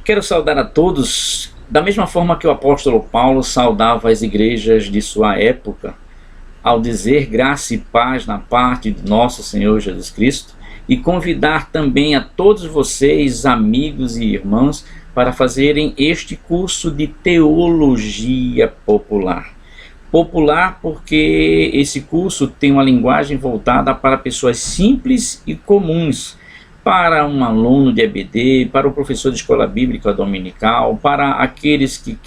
Quero saudar a todos da mesma forma que o apóstolo Paulo saudava as igrejas de sua época, ao dizer graça e paz na parte de nosso Senhor Jesus Cristo, e convidar também a todos vocês, amigos e irmãos, para fazerem este curso de Teologia Popular. Popular porque esse curso tem uma linguagem voltada para pessoas simples e comuns, para um aluno de EBD, para o professor de escola bíblica dominical, para aqueles que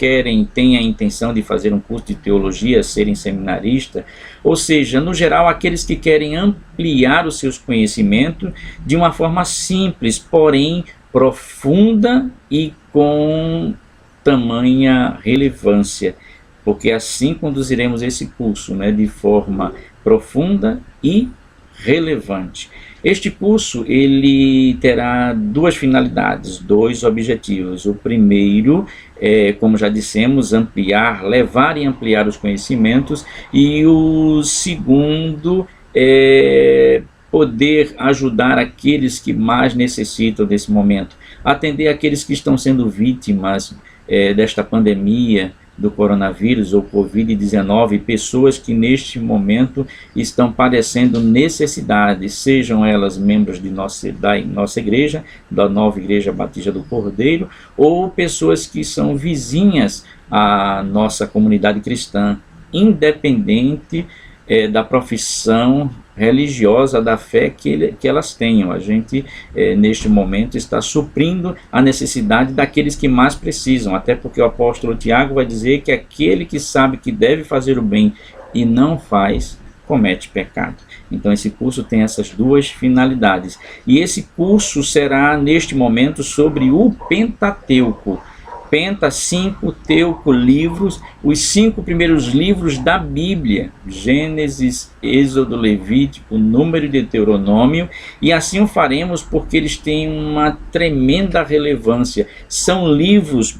têm a intenção de fazer um curso de teologia, serem seminaristas, ou seja, no geral, aqueles que querem ampliar os seus conhecimentos de uma forma simples, porém profunda e com tamanha relevância, porque assim conduziremos esse curso, de forma profunda e relevante. Este curso ele terá duas finalidades, dois objetivos. O primeiro é, como já dissemos, levar e ampliar os conhecimentos, e o segundo é poder ajudar aqueles que mais necessitam desse momento, atender aqueles que estão sendo vítimas desta pandemia do coronavírus ou Covid-19, pessoas que neste momento estão padecendo necessidades, sejam elas membros da nossa igreja, da Nova Igreja Batista do Cordeiro, ou pessoas que são vizinhas à nossa comunidade cristã, independente da profissão religiosa, da fé que elas tenham. A gente, neste momento, está suprindo a necessidade daqueles que mais precisam, até porque o apóstolo Tiago vai dizer que aquele que sabe que deve fazer o bem e não faz, comete pecado. Então esse curso tem essas duas finalidades. E esse curso será, neste momento, sobre o Pentateuco. Penta, 5, teuco, livros, os 5 primeiros livros da Bíblia, Gênesis, Êxodo, Levítico, Número e Deuteronômio, e assim o faremos porque eles têm uma tremenda relevância. São livros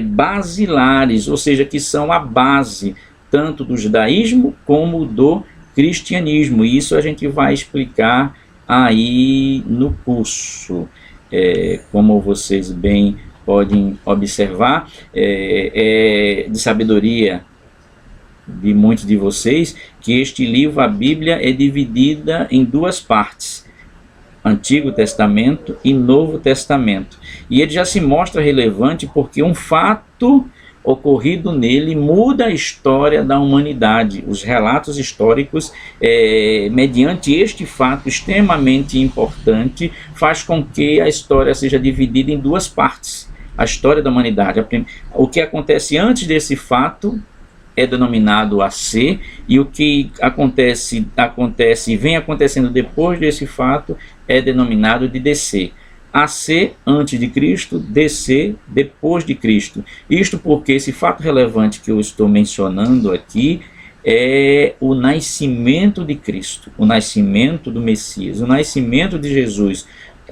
basilares, ou seja, que são a base tanto do judaísmo como do cristianismo, e isso a gente vai explicar aí no curso. Como vocês bem podem observar, de sabedoria de muitos de vocês, que este livro, a Bíblia, é dividida em duas partes, Antigo Testamento e Novo Testamento. E ele já se mostra relevante porque um fato ocorrido nele muda a história da humanidade. Os relatos históricos, mediante este fato extremamente importante, faz com que a história seja dividida em duas partes. A história da humanidade. O que acontece antes desse fato é denominado AC, e o que acontece e vem acontecendo depois desse fato é denominado de DC. AC, antes de Cristo, DC, depois de Cristo. Isto porque esse fato relevante que eu estou mencionando aqui é o nascimento de Cristo, o nascimento do Messias, o nascimento de Jesus,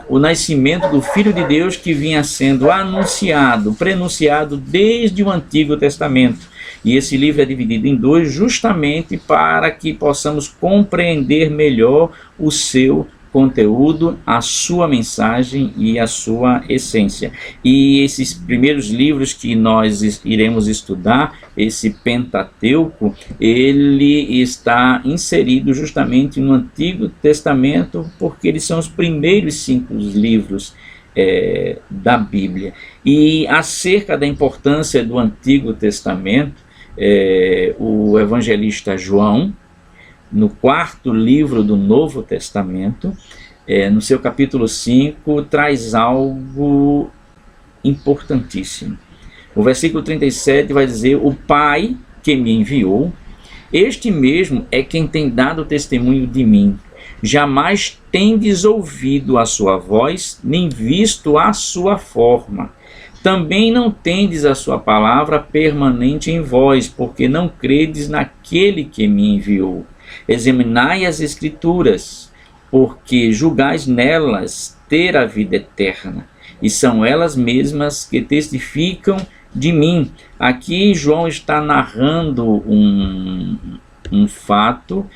o nascimento do Filho de Deus, que vinha sendo anunciado, prenunciado desde o Antigo Testamento. E esse livro é dividido em dois justamente para que possamos compreender melhor o seu conteúdo, a sua mensagem e a sua essência. E esses primeiros livros que nós iremos estudar, esse Pentateuco, ele está inserido justamente no Antigo Testamento, porque eles são os primeiros 5 livros da Bíblia. E acerca da importância do Antigo Testamento, o evangelista João, no 4º livro do Novo Testamento, no seu capítulo 5, traz algo importantíssimo. O versículo 37 vai dizer: o Pai que me enviou, este mesmo é quem tem dado testemunho de mim. Jamais tendes ouvido a sua voz, nem visto a sua forma. Também não tendes a sua palavra permanente em vós, porque não credes naquele que me enviou. Examinai as Escrituras, porque julgais nelas ter a vida eterna, e são elas mesmas que testificam de mim. Aqui João está narrando um fato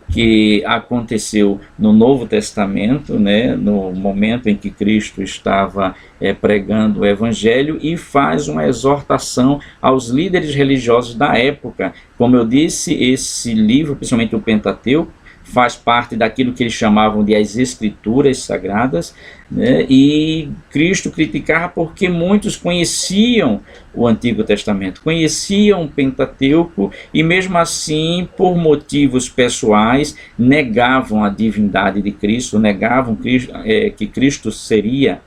que aconteceu no Novo Testamento, né, no momento em que Cristo estava pregando o Evangelho, e faz uma exortação aos líderes religiosos da época. Como eu disse, esse livro, principalmente o Pentateuco, faz parte daquilo que eles chamavam de as Escrituras Sagradas, né? E Cristo criticava porque muitos conheciam o Antigo Testamento, conheciam o Pentateuco, e mesmo assim, por motivos pessoais, negavam a divindade de Cristo, negavam que Cristo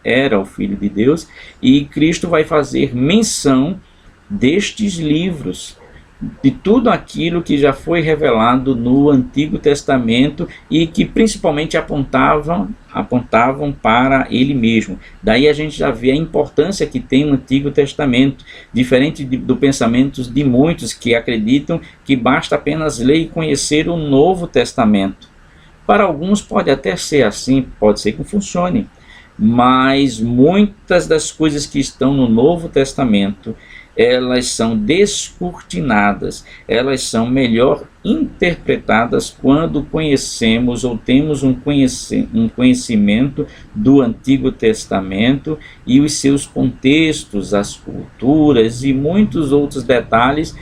era o Filho de Deus, e Cristo vai fazer menção destes livros, de tudo aquilo que já foi revelado no Antigo Testamento e que principalmente apontavam para ele mesmo. Daí a gente já vê a importância que tem o Antigo Testamento, diferente do pensamento de muitos que acreditam que basta apenas ler e conhecer o Novo Testamento. Para alguns pode até ser assim, pode ser que funcione, mas muitas das coisas que estão no Novo Testamento, elas são descortinadas, elas são melhor interpretadas quando conhecemos ou temos um conhecimento do Antigo Testamento e os seus contextos, as culturas e muitos outros detalhes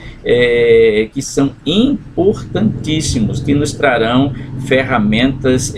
que são importantíssimos, que nos trarão ferramentas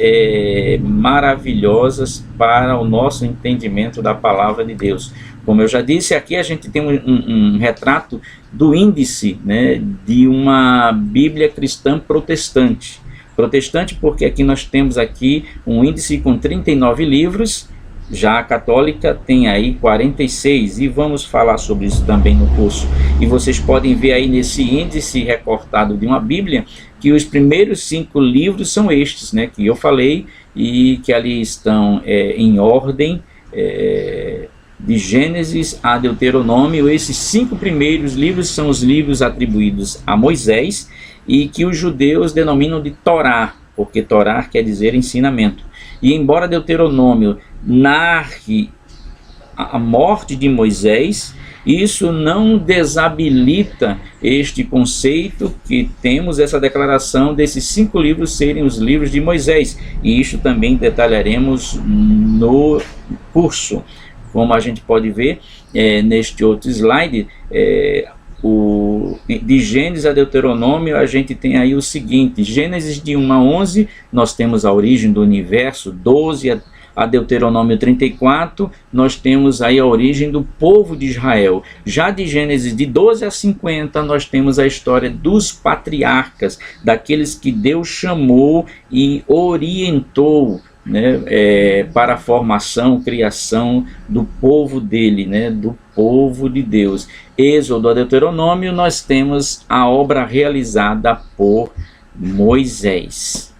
maravilhosas para o nosso entendimento da palavra de Deus. Como eu já disse, aqui a gente tem um retrato do índice, né, de uma Bíblia cristã protestante. Protestante porque aqui nós temos aqui um índice com 39 livros, já a católica tem aí 46, e vamos falar sobre isso também no curso. E vocês podem ver aí nesse índice recortado de uma Bíblia, que os primeiros 5 livros são estes, né, que eu falei, e que ali estão em ordem, de Gênesis a Deuteronômio. Esses 5 primeiros livros são os livros atribuídos a Moisés e que os judeus denominam de Torá, porque Torá quer dizer ensinamento. E embora Deuteronômio narre a morte de Moisés, isso não desabilita este conceito que temos essa declaração desses 5 livros serem os livros de Moisés, e isso também detalharemos no curso. Como a gente pode ver neste outro slide, de Gênesis a Deuteronômio, a gente tem aí o seguinte: Gênesis de 1 a 11, nós temos a origem do universo. 12 a Deuteronômio 34, nós temos aí a origem do povo de Israel. Já de Gênesis de 12 a 50, nós temos a história dos patriarcas, daqueles que Deus chamou e orientou, né, para a formação, criação do povo dele, né, do povo de Deus. Êxodo a Deuteronômio, nós temos a obra realizada por Moisés.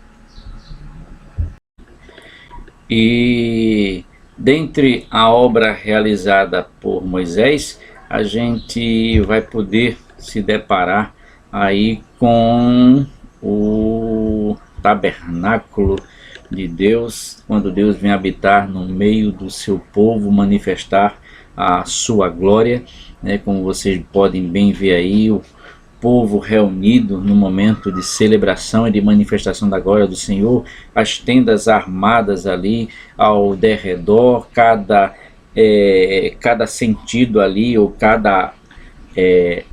E dentre a obra realizada por Moisés, a gente vai poder se deparar aí com o tabernáculo de Deus, quando Deus vem habitar no meio do seu povo, manifestar a sua glória, né? Como vocês podem bem ver aí, o povo reunido no momento de celebração e de manifestação da glória do Senhor, as tendas armadas ali ao derredor, cada sentido ali, ou cada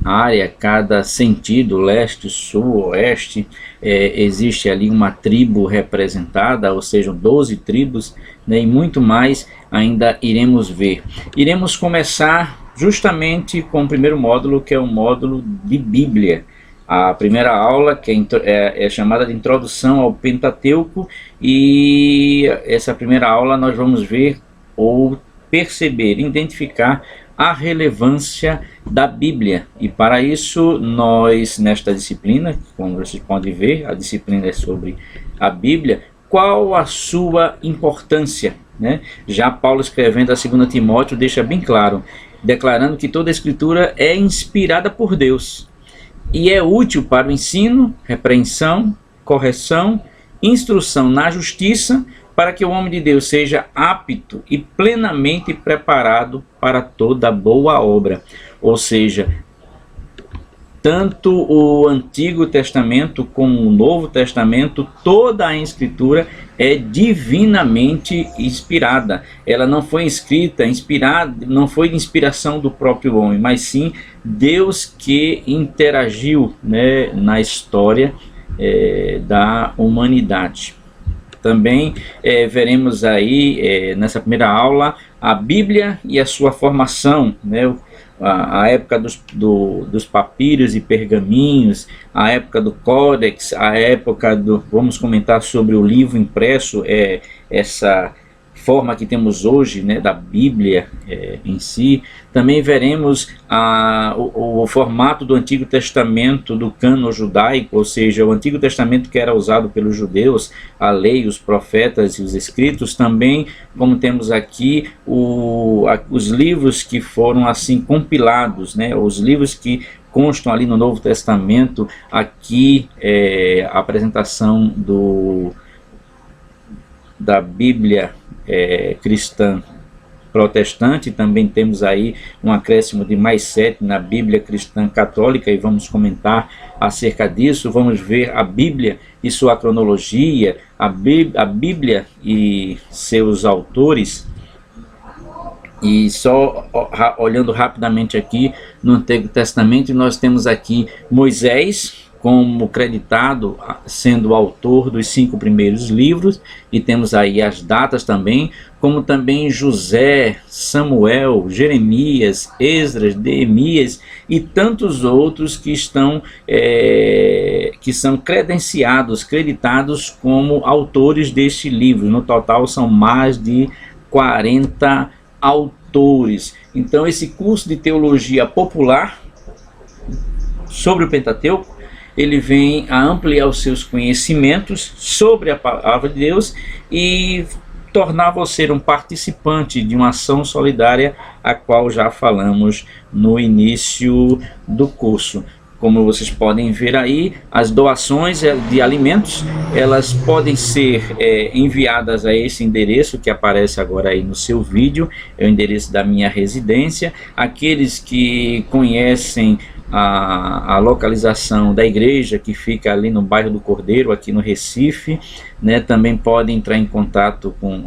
área, cada sentido, leste, sul, oeste, existe ali uma tribo representada, ou seja, 12 tribos, né, e muito mais ainda iremos ver. Iremos começar justamente com o primeiro módulo, que é o módulo de Bíblia. A primeira aula, que é chamada de Introdução ao Pentateuco, e essa primeira aula nós vamos ver ou perceber, identificar a relevância da Bíblia. E para isso nós, nesta disciplina, como vocês podem ver, a disciplina é sobre a Bíblia, qual a sua importância, né? Já Paulo, escrevendo a 2 Timóteo, deixa bem claro, declarando que toda a Escritura é inspirada por Deus e é útil para o ensino, repreensão, correção, instrução na justiça, para que o homem de Deus seja apto e plenamente preparado para toda boa obra. Ou seja, tanto o Antigo Testamento como o Novo Testamento, toda a Escritura é divinamente inspirada. Ela não foi escrita, inspirada, não foi de inspiração do próprio homem, mas sim Deus que interagiu, né, na história da humanidade. Também veremos aí nessa primeira aula a Bíblia e a sua formação, né? A época dos papiros e pergaminhos, a época do códex, a época vamos comentar sobre o livro impresso, essa forma que temos hoje, né, da Bíblia em si. Também veremos o formato do Antigo Testamento, do cânon judaico, ou seja, o Antigo Testamento que era usado pelos judeus, a lei, os profetas e os escritos. Também, como temos aqui, os livros que foram assim compilados, né, os livros que constam ali no Novo Testamento. Aqui a apresentação da Bíblia cristã protestante. Também temos aí um acréscimo de mais 7 na Bíblia cristã católica, e vamos comentar acerca disso. Vamos ver a Bíblia e sua cronologia, a Bíblia e seus autores. E só olhando rapidamente aqui no Antigo Testamento, nós temos aqui Moisés como creditado sendo o autor dos 5 primeiros livros, e temos aí as datas também, como também José, Samuel, Jeremias, Esdras, Neemias e tantos outros que são creditados como autores deste livro. No total são mais de 40 autores. Então esse curso de teologia popular sobre o Pentateuco, ele vem a ampliar os seus conhecimentos sobre a palavra de Deus e tornar você um participante de uma ação solidária, a qual já falamos no início do curso. Como vocês podem ver aí, as doações de alimentos, elas podem ser enviadas a esse endereço que aparece agora aí no seu vídeo, é o endereço da minha residência. Aqueles que conhecem a localização da igreja, que fica ali no bairro do Cordeiro, aqui no Recife, né, também podem entrar em contato com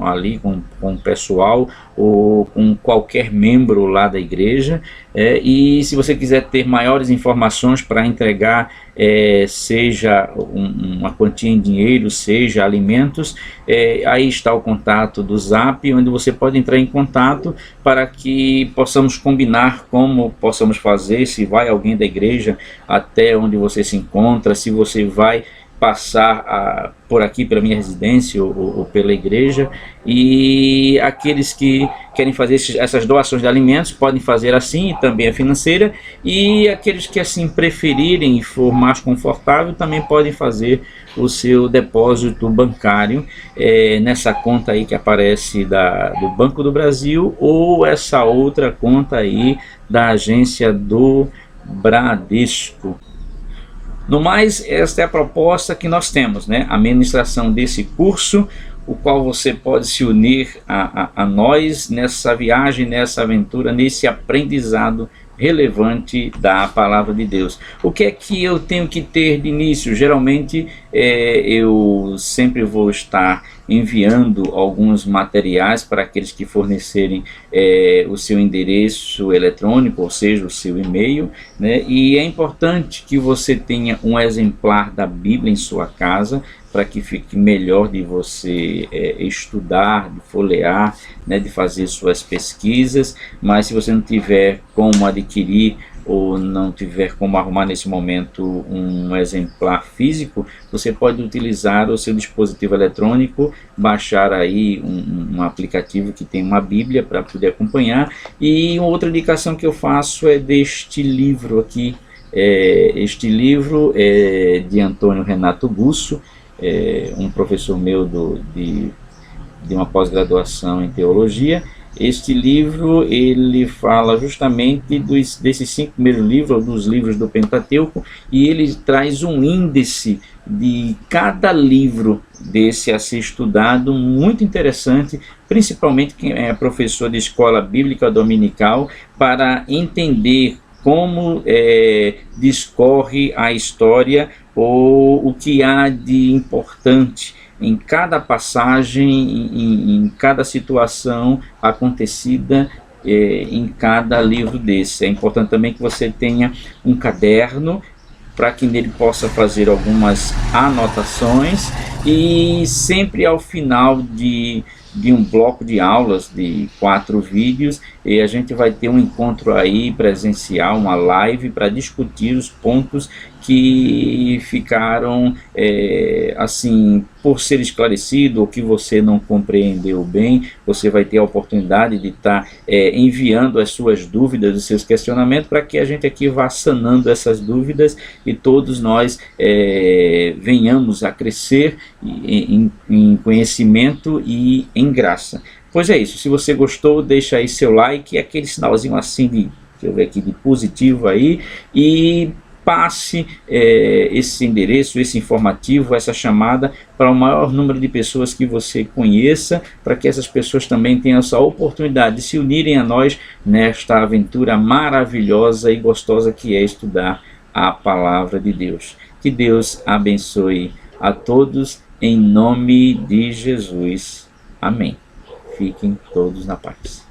o pessoal ou com qualquer membro lá da igreja. E se você quiser ter maiores informações para entregar, seja uma quantia em dinheiro, seja alimentos, aí está o contato do Zap, onde você pode entrar em contato para que possamos combinar como possamos fazer, se vai alguém da igreja até onde você se encontra, se você vai passar por aqui pela minha residência ou pela igreja. E aqueles que querem fazer essas doações de alimentos podem fazer assim, e também a financeira, e aqueles que assim preferirem e for mais confortável também podem fazer o seu depósito bancário nessa conta aí que aparece do Banco do Brasil, ou essa outra conta aí da agência do Bradesco. No mais, esta é a proposta que nós temos, né? A ministração desse curso, o qual você pode se unir a nós nessa viagem, nessa aventura, nesse aprendizado relevante da palavra de Deus. O que é que eu tenho que ter de início? Geralmente eu sempre vou estar enviando alguns materiais para aqueles que fornecerem o seu endereço eletrônico, ou seja, o seu e-mail, né? E é importante que você tenha um exemplar da Bíblia em sua casa, para que fique melhor de você estudar, de folhear, né, de fazer suas pesquisas. Mas se você não tiver como adquirir ou não tiver como arrumar nesse momento um exemplar físico, você pode utilizar o seu dispositivo eletrônico, baixar aí um aplicativo que tem uma Bíblia para poder acompanhar. E outra indicação que eu faço é deste livro aqui. Este livro é de Antônio Renato Busso, um professor meu de uma pós-graduação em teologia. Este livro, ele fala justamente desses 5 primeiros livros, ou dos livros do Pentateuco, e ele traz um índice de cada livro desse a ser estudado, muito interessante, principalmente quem é professor de escola bíblica dominical, para entender como discorre a história ou o que há de importante em cada passagem, em cada situação acontecida em cada livro desse. É importante também que você tenha um caderno para que nele possa fazer algumas anotações, e sempre ao final de um bloco de aulas de 4 vídeos, e a gente vai ter um encontro aí presencial, uma live, para discutir os pontos que ficaram assim por ser esclarecido, ou que você não compreendeu bem. Você vai ter a oportunidade de estar enviando as suas dúvidas, os seus questionamentos, para que a gente aqui vá sanando essas dúvidas e todos nós venhamos a crescer em conhecimento e em graça. Pois é isso, se você gostou, deixa aí seu like, aquele sinalzinho assim de, deixa eu ver aqui, de positivo aí, e passe esse endereço, esse informativo, essa chamada para o maior número de pessoas que você conheça, para que essas pessoas também tenham essa oportunidade de se unirem a nós nesta aventura maravilhosa e gostosa que é estudar a palavra de Deus. Que Deus abençoe a todos em nome de Jesus. Amém. Fiquem todos na paz.